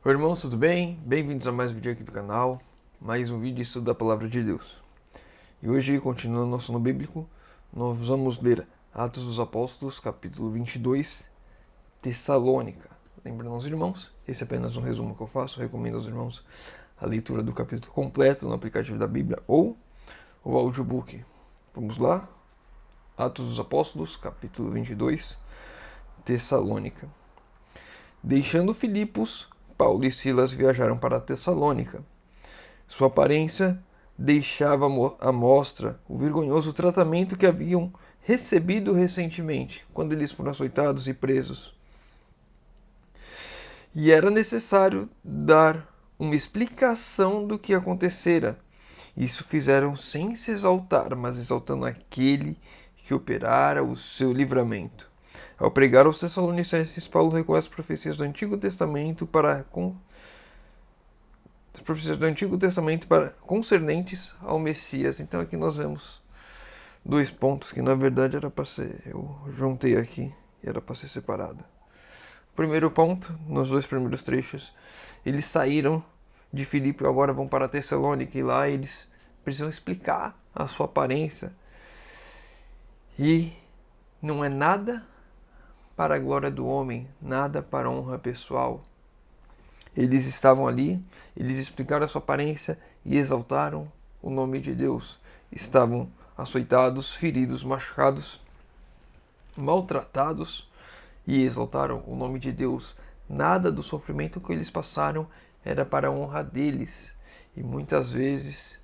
Oi, irmãos, tudo bem? Bem-vindos a mais um vídeo aqui do canal, mais um vídeo de estudo da Palavra de Deus. E hoje, continuando nosso ano bíblico, nós vamos ler Atos dos Apóstolos, capítulo 22, Tessalônica. Lembrando aos irmãos, esse é apenas um resumo que eu faço, recomendo aos irmãos a leitura do capítulo completo no aplicativo da Bíblia ou o audiobook. Vamos lá? Atos dos Apóstolos, capítulo 22, Tessalônica. Deixando Filipos, Paulo e Silas viajaram para Tessalônica. Sua aparência deixava à mostra o vergonhoso tratamento que haviam recebido recentemente, quando eles foram açoitados e presos. E era necessário dar uma explicação do que acontecera. Isso fizeram sem se exaltar, mas exaltando aquele que operara o seu livramento. Ao pregar aos Tessalonicenses, Paulo recorre às profecias do Antigo Testamento concernentes ao Messias. Então aqui nós vemos dois pontos que na verdade era para ser, eu juntei aqui e era para ser separado. O primeiro ponto, nos dois primeiros trechos, eles saíram de Filipe e agora vão para Tessalônica, e lá eles precisam explicar a sua aparência. E não é nada para a glória do homem, nada para a honra pessoal. Eles estavam ali, eles explicaram a sua aparência e exaltaram o nome de Deus. Estavam açoitados, feridos, machucados, maltratados e exaltaram o nome de Deus. Nada do sofrimento que eles passaram era para a honra deles. E muitas vezes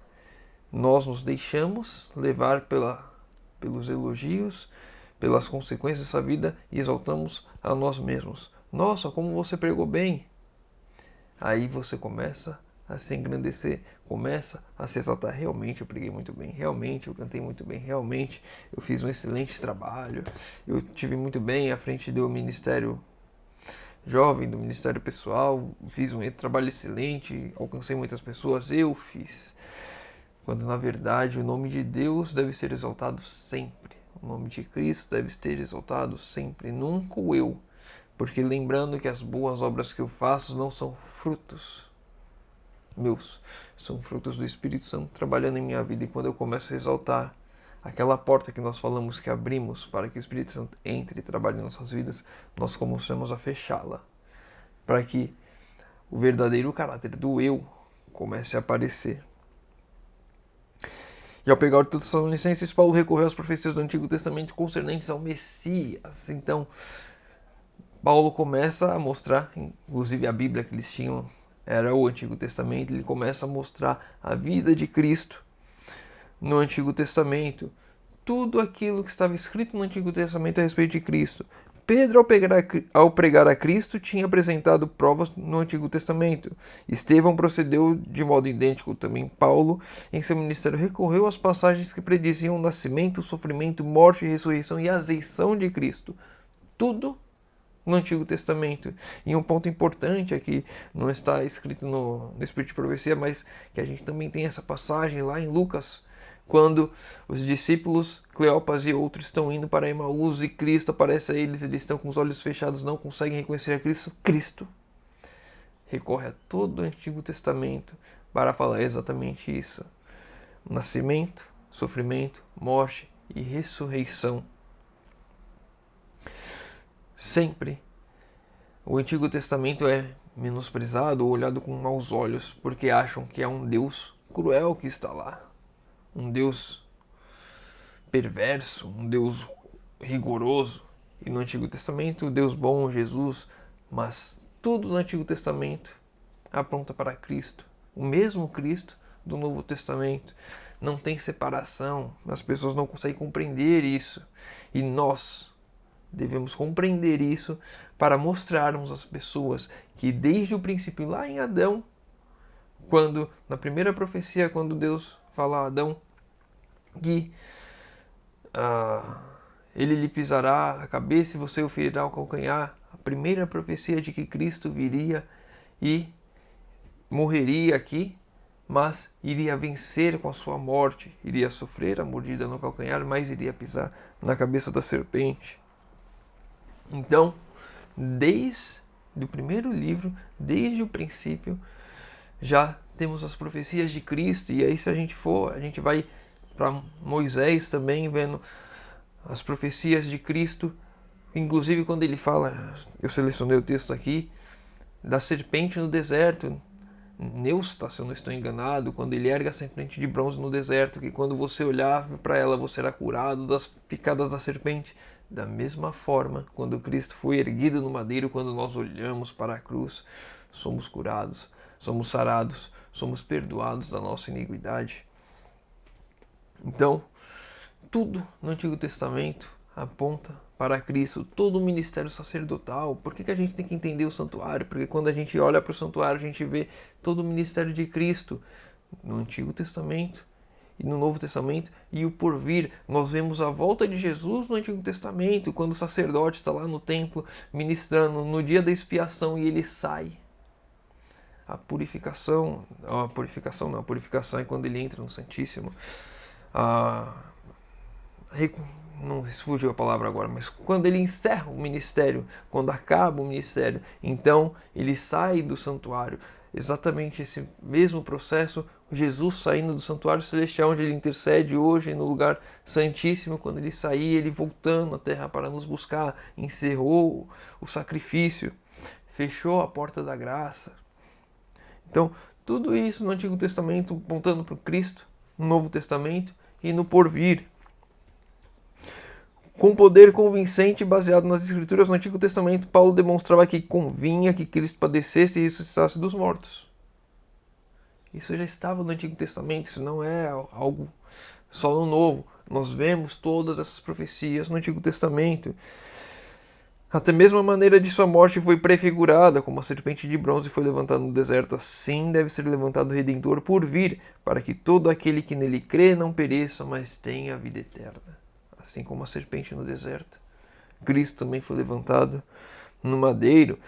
nós nos deixamos levar pelos elogios, pelas consequências dessa vida e exaltamos a nós mesmos. Nossa, como você pregou bem! Aí você começa a se engrandecer, começa a se exaltar. Realmente eu preguei muito bem, realmente eu cantei muito bem, realmente eu fiz um excelente trabalho, eu tive muito bem à frente do ministério jovem, do ministério pessoal, fiz um trabalho excelente, alcancei muitas pessoas, eu fiz. Quando na verdade o nome de Deus deve ser exaltado sempre, o nome de Cristo deve ser exaltado sempre, nunca o eu. Porque lembrando que as boas obras que eu faço não são frutos meus, são frutos do Espírito Santo trabalhando em minha vida. E quando eu começo a exaltar aquela porta que nós falamos que abrimos para que o Espírito Santo entre e trabalhe em nossas vidas, nós começamos a fechá-la, para que o verdadeiro caráter do eu comece a aparecer. E ao pegar o Tessalonicenses, Paulo recorreu às profecias do Antigo Testamento concernentes ao Messias. Então, Paulo começa a mostrar, inclusive a Bíblia que eles tinham era o Antigo Testamento, ele começa a mostrar a vida de Cristo no Antigo Testamento. Tudo aquilo que estava escrito no Antigo Testamento a respeito de Cristo. Pedro, ao pregar a Cristo, tinha apresentado provas no Antigo Testamento. Estevão procedeu de modo idêntico. Também Paulo, em seu ministério, recorreu às passagens que prediziam o nascimento, o sofrimento, morte, ressurreição e ascensão de Cristo. Tudo no Antigo Testamento. E um ponto importante aqui, não está escrito no Espírito de Profecia, mas que a gente também tem essa passagem lá em Lucas, quando os discípulos, Cleopas e outros, estão indo para Emaús e Cristo aparece a eles, eles estão com os olhos fechados, não conseguem reconhecer a Cristo. Cristo recorre a todo o Antigo Testamento para falar exatamente isso. Nascimento, sofrimento, morte e ressurreição. Sempre o Antigo Testamento é menosprezado ou olhado com maus olhos, porque acham que é um Deus cruel que está lá. Um Deus perverso, um Deus rigoroso. E no Antigo Testamento, o Deus bom, Jesus, mas tudo no Antigo Testamento aponta para Cristo. O mesmo Cristo do Novo Testamento. Não tem separação, as pessoas não conseguem compreender isso. E nós devemos compreender isso para mostrarmos às pessoas que desde o princípio, lá em Adão, quando na primeira profecia, quando Deus fala a Adão que ele lhe pisará a cabeça e você o ferirá o calcanhar, a primeira profecia de que Cristo viria e morreria aqui, mas iria vencer com a sua morte, iria sofrer a mordida no calcanhar, mas iria pisar na cabeça da serpente. Então, desde do primeiro livro, desde o princípio, já temos as profecias de Cristo. E aí, se a gente vai para Moisés também, vendo as profecias de Cristo, inclusive quando ele fala, eu selecionei o texto aqui, da serpente no deserto, Neusta, se eu não estou enganado, quando ele ergue a serpente de bronze no deserto, que quando você olhava para ela, você era curado das picadas da serpente. Da mesma forma, quando Cristo foi erguido no madeiro, quando nós olhamos para a cruz, somos curados, somos sarados, somos perdoados da nossa iniquidade. Então, tudo no Antigo Testamento aponta para Cristo, todo o ministério sacerdotal. Por que a gente tem que entender o santuário? Porque quando a gente olha para o santuário, a gente vê todo o ministério de Cristo no Antigo Testamento e no Novo Testamento, e o porvir. Nós vemos a volta de Jesus no Antigo Testamento, quando o sacerdote está lá no templo ministrando no dia da expiação e ele sai. A purificação é quando ele entra no Santíssimo. Não fugiu a palavra agora, mas quando ele encerra o ministério, quando acaba o ministério, então ele sai do santuário. Exatamente esse mesmo processo, Jesus saindo do santuário celestial, onde ele intercede hoje no lugar santíssimo, quando ele sair, ele voltando à terra para nos buscar, encerrou o sacrifício, fechou a porta da graça. Então, tudo isso no Antigo Testamento apontando para o Cristo, no Novo Testamento e no porvir. Com poder convincente baseado nas Escrituras, no Antigo Testamento, Paulo demonstrava que convinha que Cristo padecesse e ressuscitasse dos mortos. Isso já estava no Antigo Testamento, isso não é algo só no Novo. Nós vemos todas essas profecias no Antigo Testamento. Até mesmo a maneira de sua morte foi prefigurada, como a serpente de bronze foi levantada no deserto, assim deve ser levantado o Redentor por vir, para que todo aquele que nele crê não pereça, mas tenha a vida eterna. Assim como a serpente no deserto. Cristo também foi levantado no madeiro,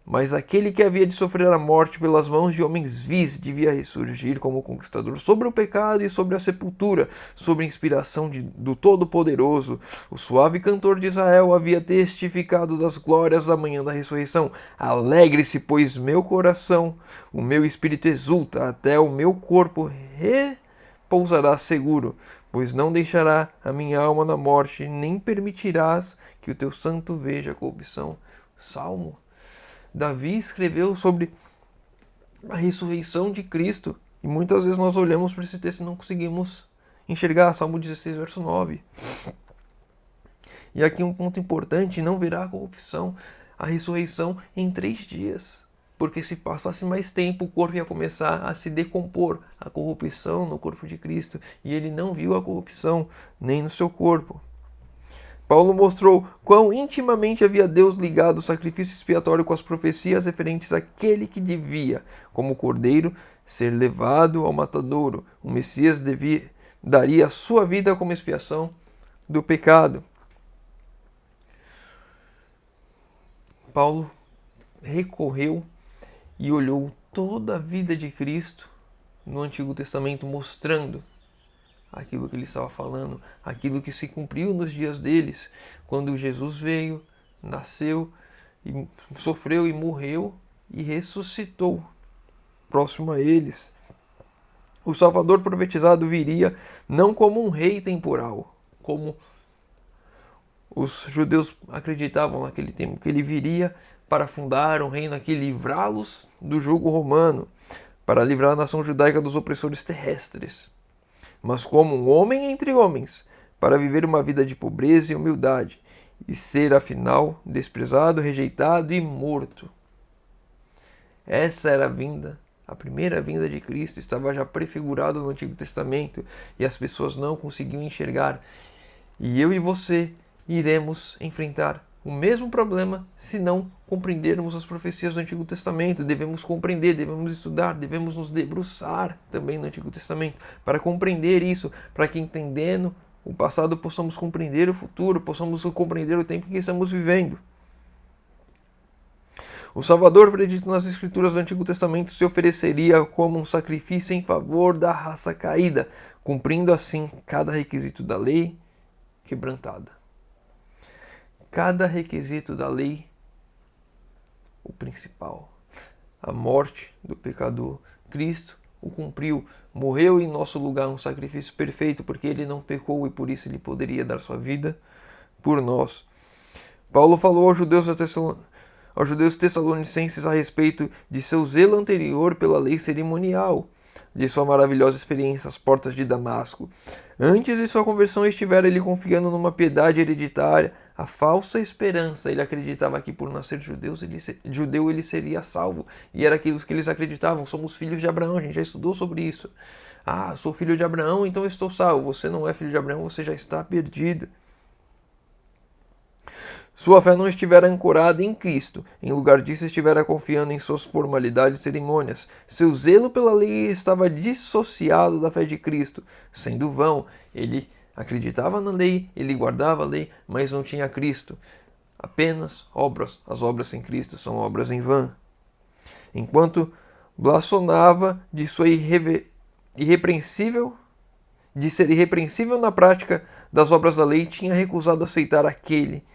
mas aquele que havia de sofrer a morte pelas mãos de homens vis devia ressurgir como conquistador sobre o pecado e sobre a sepultura, sob a inspiração do Todo-Poderoso. O suave cantor de Israel havia testificado das glórias da manhã da ressurreição. Alegre-se, pois meu coração, o meu espírito exulta, até o meu corpo repousará seguro, pois não deixará a minha alma na morte, nem permitirás que o teu santo veja a corrupção. Salmo. Davi escreveu sobre a ressurreição de Cristo, e muitas vezes nós olhamos para esse texto e não conseguimos enxergar. Salmo 16, verso 9. E aqui um ponto importante: não verá a corrupção, a ressurreição em 3 dias. Porque se passasse mais tempo, o corpo ia começar a se decompor, a corrupção no corpo de Cristo, e ele não viu a corrupção nem no seu corpo. Paulo mostrou quão intimamente havia Deus ligado o sacrifício expiatório com as profecias referentes àquele que devia, como cordeiro, ser levado ao matadouro. O Messias daria a sua vida como expiação do pecado. Paulo recorreu e olhou toda a vida de Cristo no Antigo Testamento, mostrando aquilo que ele estava falando, aquilo que se cumpriu nos dias deles, quando Jesus veio, nasceu, e sofreu e morreu e ressuscitou próximo a eles. O Salvador profetizado viria não como um rei temporal, como os judeus acreditavam naquele tempo, que ele viria para fundar um reino aqui, livrá-los do jugo romano, para livrar a nação judaica dos opressores terrestres, mas como um homem entre homens, para viver uma vida de pobreza e humildade, e ser, afinal, desprezado, rejeitado e morto. Essa era a vinda, a primeira vinda de Cristo, estava já prefigurado no Antigo Testamento, e as pessoas não conseguiam enxergar. E eu e você iremos enfrentar o mesmo problema se não compreendermos as profecias do Antigo Testamento. Devemos compreender, devemos estudar, devemos nos debruçar também no Antigo Testamento para compreender isso, para que, entendendo o passado, possamos compreender o futuro, possamos compreender o tempo em que estamos vivendo. O Salvador, predito nas Escrituras do Antigo Testamento, se ofereceria como um sacrifício em favor da raça caída, cumprindo assim cada requisito da lei quebrantada. Cada requisito da lei o principal. A morte do pecador. Cristo o cumpriu, morreu em nosso lugar, um sacrifício perfeito, porque ele não pecou e por isso ele poderia dar sua vida por nós. Paulo falou aos judeus tessalonicenses a respeito de seu zelo anterior pela lei cerimonial, de sua maravilhosa experiência às portas de Damasco. Antes de sua conversão estivera ele confiando numa piedade hereditária, a falsa esperança. Ele acreditava que por nascer judeu ele seria salvo. E era aquilo que eles acreditavam. Somos filhos de Abraão, a gente já estudou sobre isso. Ah, sou filho de Abraão, então estou salvo. Você não é filho de Abraão, você já está perdido. Sua fé não estivera ancorada em Cristo. Em lugar disso, estivera confiando em suas formalidades e cerimônias. Seu zelo pela lei estava dissociado da fé de Cristo. Sendo vão, ele acreditava na lei, ele guardava a lei, mas não tinha Cristo. Apenas obras. As obras sem Cristo são obras em vão. Enquanto blasfemava de ser irrepreensível na prática das obras da lei, tinha recusado aceitar aquele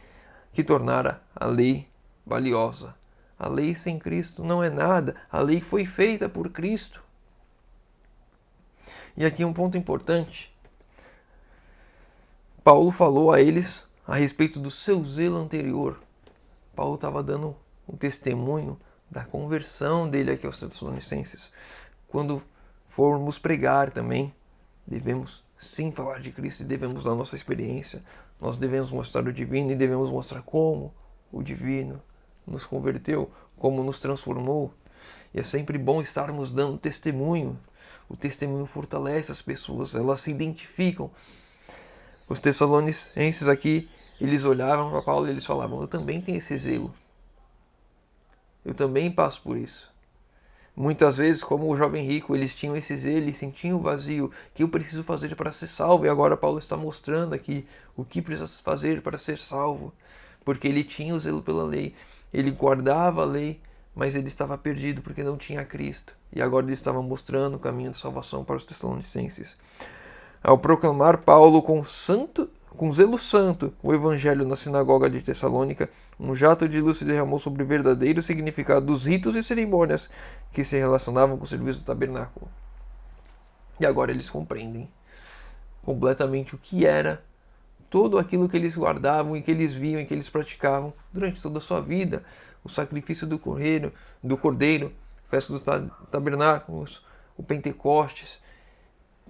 que tornara a lei valiosa. A lei sem Cristo não é nada. A lei foi feita por Cristo. E aqui um ponto importante. Paulo falou a eles a respeito do seu zelo anterior. Paulo estava dando um testemunho da conversão dele aqui aos Tessalonicenses. Quando formos pregar também, devemos sim falar de Cristo e devemos dar nossa experiência. Nós devemos mostrar o divino e devemos mostrar como o divino nos converteu, como nos transformou. E é sempre bom estarmos dando testemunho. O testemunho fortalece as pessoas, elas se identificam. Os tessalonicenses aqui, eles olhavam para Paulo e eles falavam: eu também tenho esse zelo. Eu também passo por isso. Muitas vezes, como o jovem rico, eles tinham esse zelo, eles sentiam o vazio, que eu preciso fazer para ser salvo. E agora Paulo está mostrando aqui o que precisa fazer para ser salvo. Porque ele tinha o zelo pela lei, ele guardava a lei, mas ele estava perdido porque não tinha Cristo. E agora ele estava mostrando o caminho de salvação para os Tessalonicenses. Ao proclamar Paulo com zelo santo o evangelho na sinagoga de Tessalônica, um jato de luz se derramou sobre o verdadeiro significado dos ritos e cerimônias que se relacionavam com o serviço do tabernáculo. E agora eles compreendem completamente o que era tudo aquilo que eles guardavam e que eles viam e que eles praticavam durante toda a sua vida. O sacrifício do cordeiro, festa dos tabernáculos, o Pentecostes,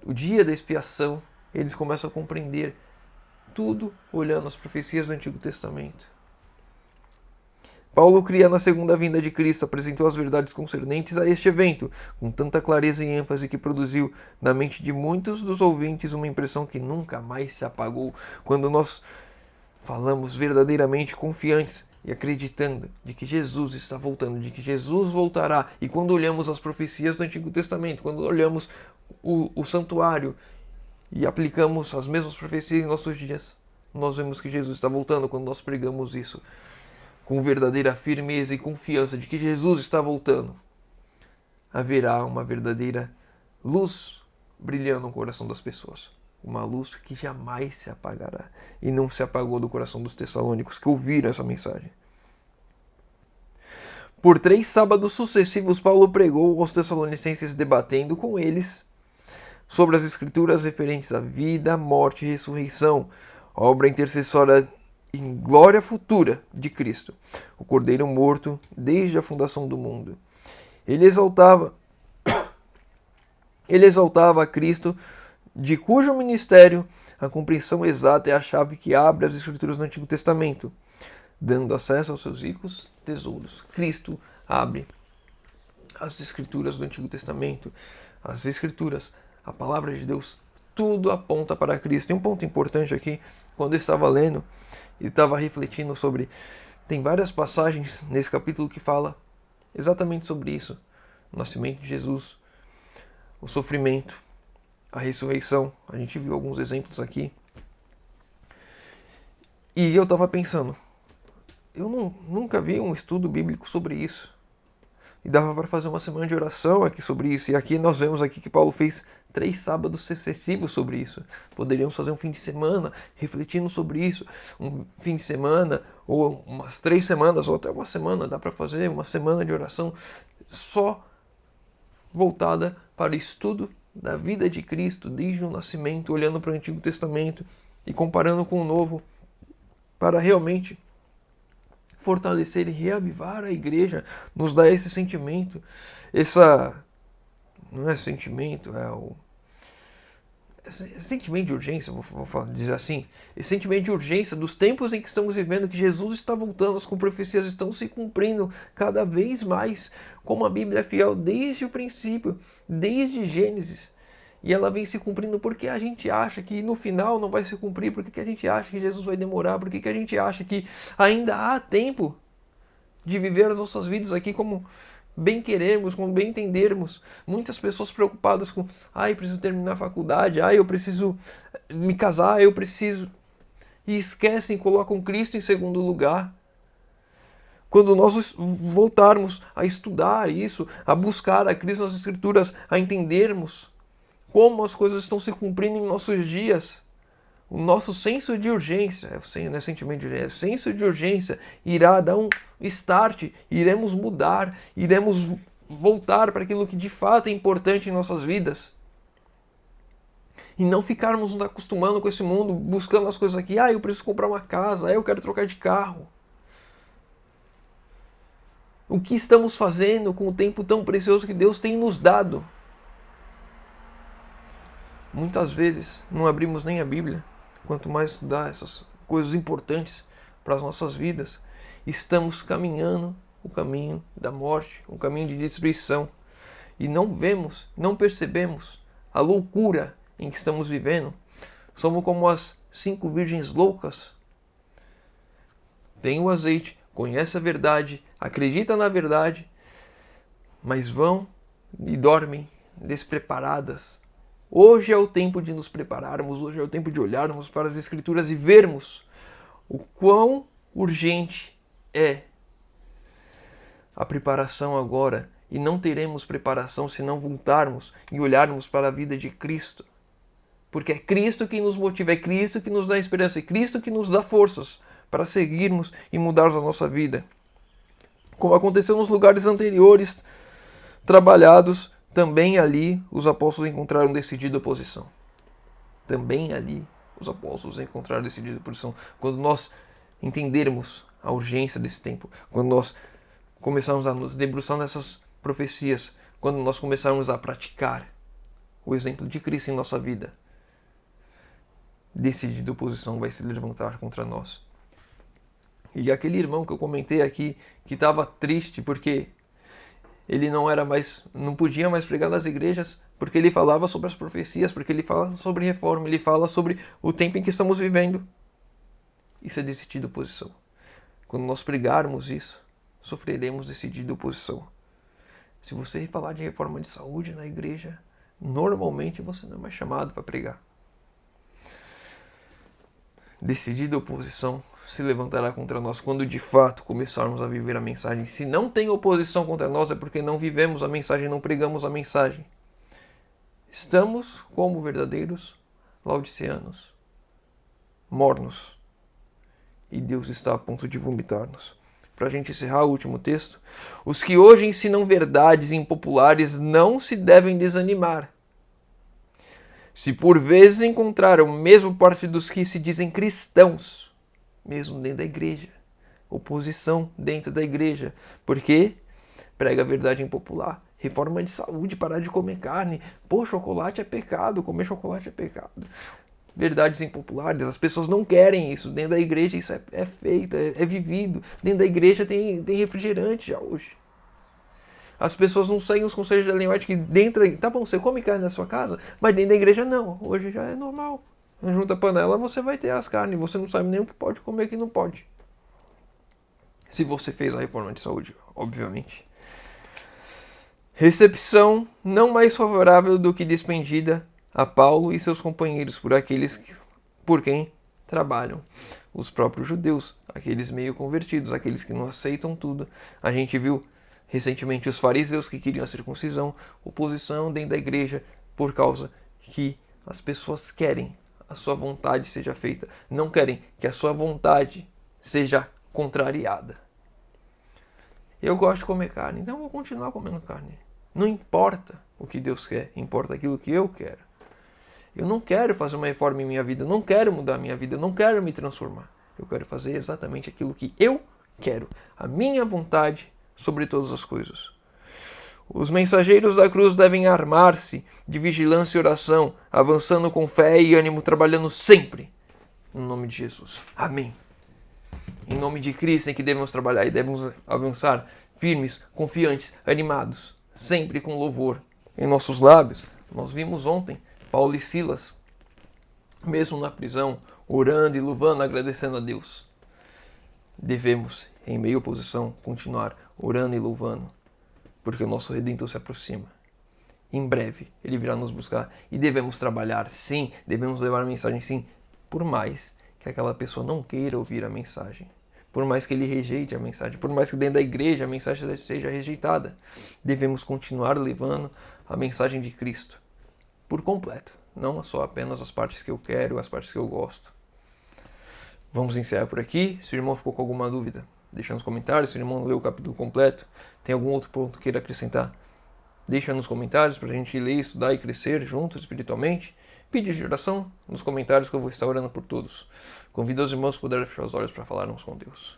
o dia da expiação. Eles começam a compreender tudo olhando as profecias do Antigo Testamento. Paulo cria na segunda vinda de Cristo, apresentou as verdades concernentes a este evento, com tanta clareza e ênfase que produziu na mente de muitos dos ouvintes uma impressão que nunca mais se apagou. Quando nós falamos verdadeiramente confiantes e acreditando de que Jesus está voltando, de que Jesus voltará, e quando olhamos as profecias do Antigo Testamento, quando olhamos o santuário e aplicamos as mesmas profecias em nossos dias, nós vemos que Jesus está voltando. Quando nós pregamos isso com verdadeira firmeza e confiança de que Jesus está voltando, haverá uma verdadeira luz brilhando no coração das pessoas. Uma luz que jamais se apagará. E não se apagou do coração dos tessalônicos que ouviram essa mensagem. Por 3 sábados sucessivos, Paulo pregou aos Tessalonicenses, debatendo com eles sobre as escrituras referentes à vida, morte e ressurreição, obra intercessória em glória futura de Cristo, o Cordeiro morto desde a fundação do mundo. Ele exaltava a Cristo, de cujo ministério a compreensão exata é a chave que abre as escrituras do Antigo Testamento, dando acesso aos seus ricos tesouros. Cristo abre as escrituras do Antigo Testamento, as escrituras, a palavra de Deus, tudo aponta para Cristo. Tem um ponto importante aqui, quando eu estava lendo e estava refletindo sobre... Tem várias passagens nesse capítulo que fala exatamente sobre isso. O nascimento de Jesus, o sofrimento, a ressurreição. A gente viu alguns exemplos aqui. E eu estava pensando, eu nunca vi um estudo bíblico sobre isso. E dava para fazer uma semana de oração aqui sobre isso. E aqui nós vemos aqui que Paulo fez 3 sábados sucessivos sobre isso. Poderíamos fazer um fim de semana refletindo sobre isso. Um fim de semana, ou umas 3 semanas, ou até uma semana. Dá para fazer uma semana de oração só voltada para o estudo da vida de Cristo desde o nascimento, olhando para o Antigo Testamento e comparando com o Novo, para realmente fortalecer e reavivar a igreja, nos dar esse sentimento, não é sentimento, esse sentimento de urgência, dizer assim, esse sentimento de urgência dos tempos em que estamos vivendo, que Jesus está voltando, as profecias estão se cumprindo cada vez mais, como a Bíblia é fiel desde o princípio, desde Gênesis. E ela vem se cumprindo porque a gente acha que no final não vai se cumprir, porque a gente acha que Jesus vai demorar, porque a gente acha que ainda há tempo de viver as nossas vidas aqui como bem queremos, como bem entendermos. Muitas pessoas preocupadas com, eu preciso terminar a faculdade, eu preciso me casar, eu preciso... E esquecem, colocam Cristo em segundo lugar. Quando nós voltarmos a estudar isso, a buscar a Cristo nas Escrituras, a entendermos como as coisas estão se cumprindo em nossos dias, o nosso senso de urgência, não é sentimento de urgência, senso de urgência irá dar um start, iremos mudar, iremos voltar para aquilo que de fato é importante em nossas vidas. E não ficarmos nos acostumando com esse mundo, buscando as coisas aqui, eu preciso comprar uma casa, eu quero trocar de carro. O que estamos fazendo com o tempo tão precioso que Deus tem nos dado? Muitas vezes não abrimos nem a Bíblia, quanto mais estudar essas coisas importantes para as nossas vidas. Estamos caminhando o caminho da morte, o caminho de destruição. E não vemos, não percebemos a loucura em que estamos vivendo. Somos como as 5 virgens loucas. Tem o azeite, conhece a verdade, acredita na verdade, mas vão e dormem despreparadas. Hoje é o tempo de nos prepararmos, hoje é o tempo de olharmos para as Escrituras e vermos o quão urgente é a preparação agora. E não teremos preparação se não voltarmos e olharmos para a vida de Cristo. Porque é Cristo que nos motiva, é Cristo que nos dá esperança, é Cristo que nos dá forças para seguirmos e mudarmos a nossa vida. Como aconteceu nos lugares anteriores trabalhados, também ali os apóstolos encontraram decidida oposição. Também ali os apóstolos encontraram decidida oposição. Quando nós entendermos a urgência desse tempo, quando nós começarmos a nos debruçar nessas profecias, quando nós começarmos a praticar o exemplo de Cristo em nossa vida, decidida oposição vai se levantar contra nós. E aquele irmão que eu comentei aqui, que estava triste porque ele não podia mais pregar nas igrejas, porque ele falava sobre as profecias, porque ele fala sobre reforma, ele fala sobre o tempo em que estamos vivendo. Isso é decidida oposição. Quando nós pregarmos isso, sofreremos decidida oposição. Se você falar de reforma de saúde na igreja, normalmente você não é mais chamado para pregar. Decidida oposição se levantará contra nós quando de fato começarmos a viver a mensagem. Se não tem oposição contra nós é porque não vivemos a mensagem, não pregamos a mensagem. Estamos como verdadeiros laodiceanos, mornos. E Deus está a ponto de vomitar-nos. Para a gente encerrar o último texto, os que hoje ensinam verdades impopulares não se devem desanimar. Se por vezes encontraram mesmo parte dos que se dizem cristãos, mesmo dentro da igreja, oposição dentro da igreja, porque prega a verdade impopular, reforma de saúde, parar de comer carne, chocolate é pecado, comer chocolate é pecado. Verdades impopulares, as pessoas não querem isso, dentro da igreja isso é feito, é vivido, dentro da igreja tem refrigerante já hoje. As pessoas não seguem os conselhos da Ellen White que dentro... Tá bom, você come carne na sua casa, mas dentro da igreja não. Hoje já é normal. Junto à panela você vai ter as carnes. Você não sabe nem o que pode comer e o que não pode. Se você fez a reforma de saúde, obviamente. Recepção não mais favorável do que despendida a Paulo e seus companheiros por aqueles por quem trabalham. Os próprios judeus, aqueles meio convertidos, aqueles que não aceitam tudo. A gente viu Recentemente, os fariseus que queriam a circuncisão, oposição dentro da igreja, por causa que as pessoas querem a sua vontade seja feita, não querem que a sua vontade seja contrariada. Eu gosto de comer carne, então eu vou continuar comendo carne. Não importa o que Deus quer, importa aquilo que eu quero. Eu não quero fazer uma reforma em minha vida, eu não quero mudar a minha vida, eu não quero me transformar. Eu quero fazer exatamente aquilo que eu quero, a minha vontade sobre todas as coisas. Os mensageiros da cruz devem armar-se de vigilância e oração, avançando com fé e ânimo, trabalhando sempre no nome de Jesus. Amém. Em nome de Cristo é que devemos trabalhar e devemos avançar firmes, confiantes, animados, sempre com louvor em nossos lábios. Nós vimos ontem Paulo e Silas, mesmo na prisão, orando e louvando, agradecendo a Deus. Devemos, em meio à oposição, continuar orando e louvando, porque o nosso Redentor se aproxima. Em breve, Ele virá nos buscar e devemos trabalhar, sim, devemos levar a mensagem, sim, por mais que aquela pessoa não queira ouvir a mensagem, por mais que ele rejeite a mensagem, por mais que dentro da igreja a mensagem seja rejeitada, devemos continuar levando a mensagem de Cristo por completo, não só apenas as partes que eu quero, as partes que eu gosto. Vamos encerrar por aqui. Se o irmão ficou com alguma dúvida, deixa nos comentários. Se o irmão não leu o capítulo completo, tem algum outro ponto que queira acrescentar, deixa nos comentários para a gente ler, estudar e crescer juntos espiritualmente. Pedidos de oração nos comentários que eu vou estar orando por todos. Convido os irmãos a poderem fechar os olhos para falarmos com Deus.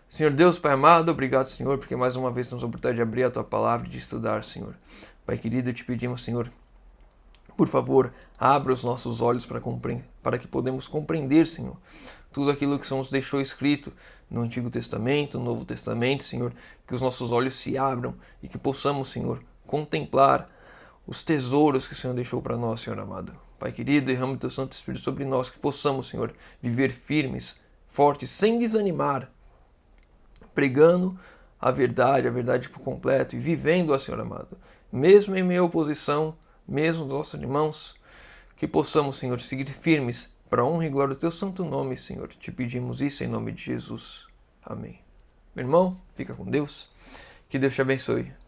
Senhor Deus, Pai amado, obrigado, Senhor, porque mais uma vez temos a oportunidade de abrir a Tua Palavra e de estudar, Senhor. Pai querido, te pedimos, Senhor, por favor, abra os nossos olhos para que podemos compreender, Senhor, tudo aquilo que o Senhor nos deixou escrito no Antigo Testamento, no Novo Testamento, Senhor, que os nossos olhos se abram e que possamos, Senhor, contemplar os tesouros que o Senhor deixou para nós, Senhor amado. Pai querido, derrama o Teu Santo Espírito sobre nós, que possamos, Senhor, viver firmes, fortes, sem desanimar, pregando a verdade por completo e vivendo-a, Senhor amado. Mesmo em meio à oposição, mesmo dos nossos irmãos, que possamos, Senhor, seguir firmes para a honra e glória do Teu santo nome, Senhor. Te pedimos isso em nome de Jesus. Amém. Meu irmão, fica com Deus. Que Deus te abençoe.